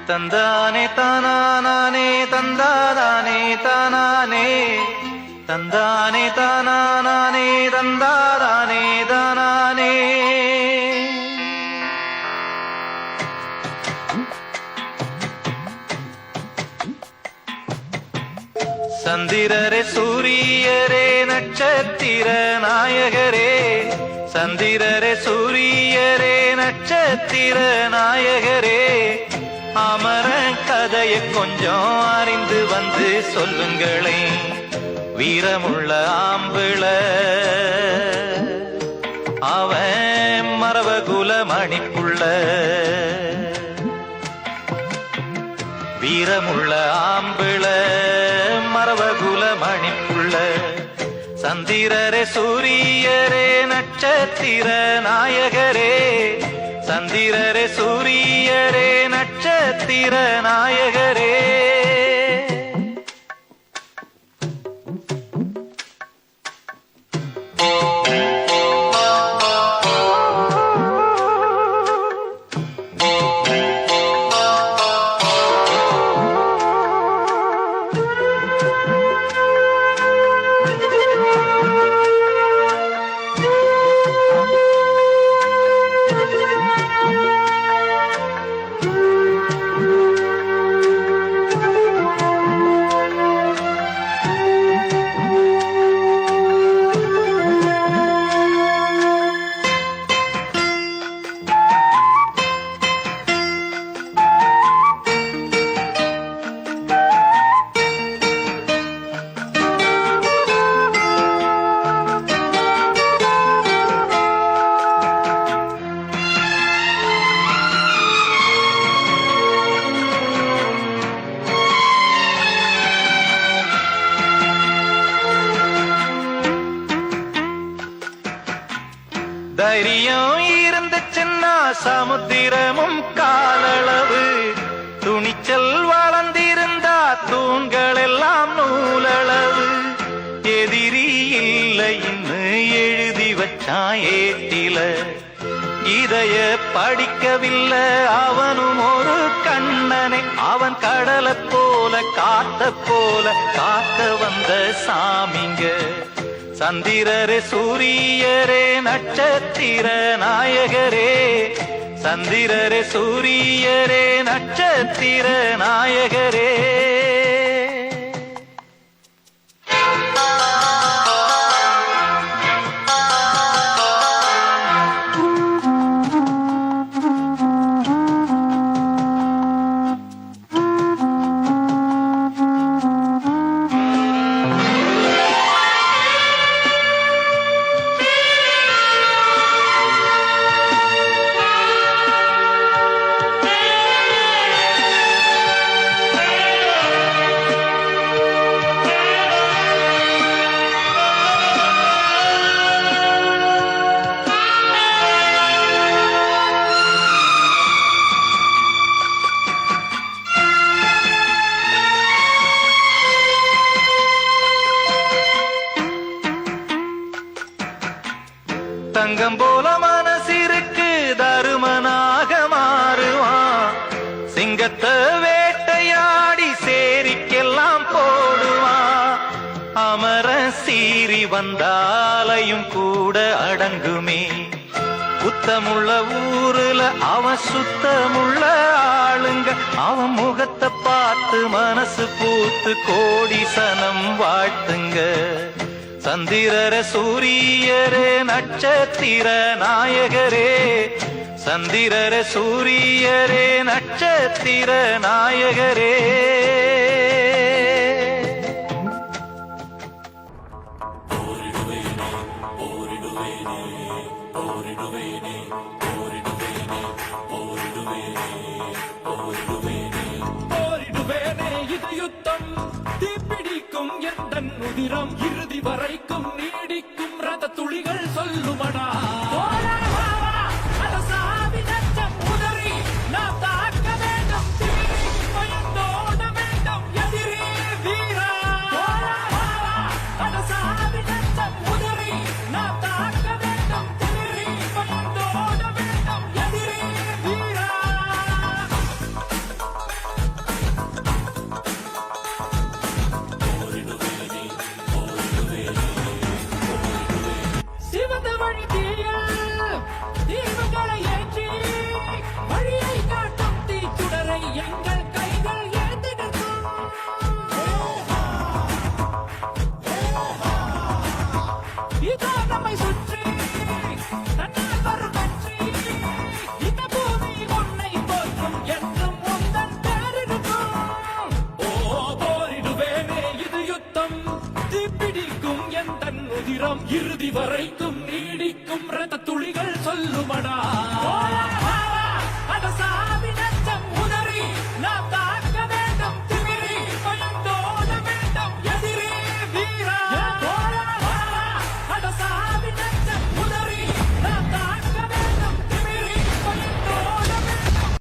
தந்தானே தானானே தந்தாதானே தானானே தந்தானே தானானே தந்தாதானே தானானே. சந்திரரே சூரியரே நட்சத்திர நாயகரே, சந்திரரே சூரியரே நட்சத்திர நாயகரே, அமர கதைய கொஞ்சம் அறிந்து வந்து சொல்லுங்களே. வீரமுள்ள ஆம்பிள அவன் மரவகுல மணிப்புள்ள, வீரமுள்ள ஆம்பிள மரவகுல மணிப்புள்ள. சந்திரரே சூரியரே நட்சத்திர நாயகரே, சந்திரரே சூரியரே நட்சத்திர நாயகரே. தைரியம் இருந்துச்சுன்னா சமுத்திரமும் காலளவு, துணிச்சல் வளர்ந்திருந்தா தூண்கள் எல்லாம் நூலளவு. எதிரி இல்லை இன்னு எழுதி வச்சான் ஏட்டில, இதைய படிக்கவில்லை அவனும் ஒரு கண்ணனை. அவன் கடலை போல காத்த போல காக்க வந்த சாமிங்க. சந்திரரே சூரியரே நட்சத்திர நாயகரே, சந்திரரே சூரியரே நட்சத்திர நாயகரே. தங்கம் போல மனசிற்கு தருமனாக மாறுவான், சிங்கத்தை வேட்டையாடி சேரிக்கெல்லாம் போடுவான். அமர சீறி வந்தாலையும் கூட அடங்குமே, புத்தமுள்ள ஊருல அவன் சுத்தமுள்ள ஆளுங்க. அவன் முகத்தை பார்த்து மனசு பூத்து கோடி சனம் வாழ்த்துங்க. சந்திரரே சூரியரே நட்சத்திர நாயகரே, சந்திரரே சூரியரே நட்சத்திர நாயகரே. தீப்பிடிக்கும் எந்தன் உதிரம் இறுதி வரைக்கும் நீடிக்கும் ரத துளிகள் சொல்லுமடா. இறுதி வரைக்கும் நீடிக்கும் ரத்த துளிகள் சொல்லுமடா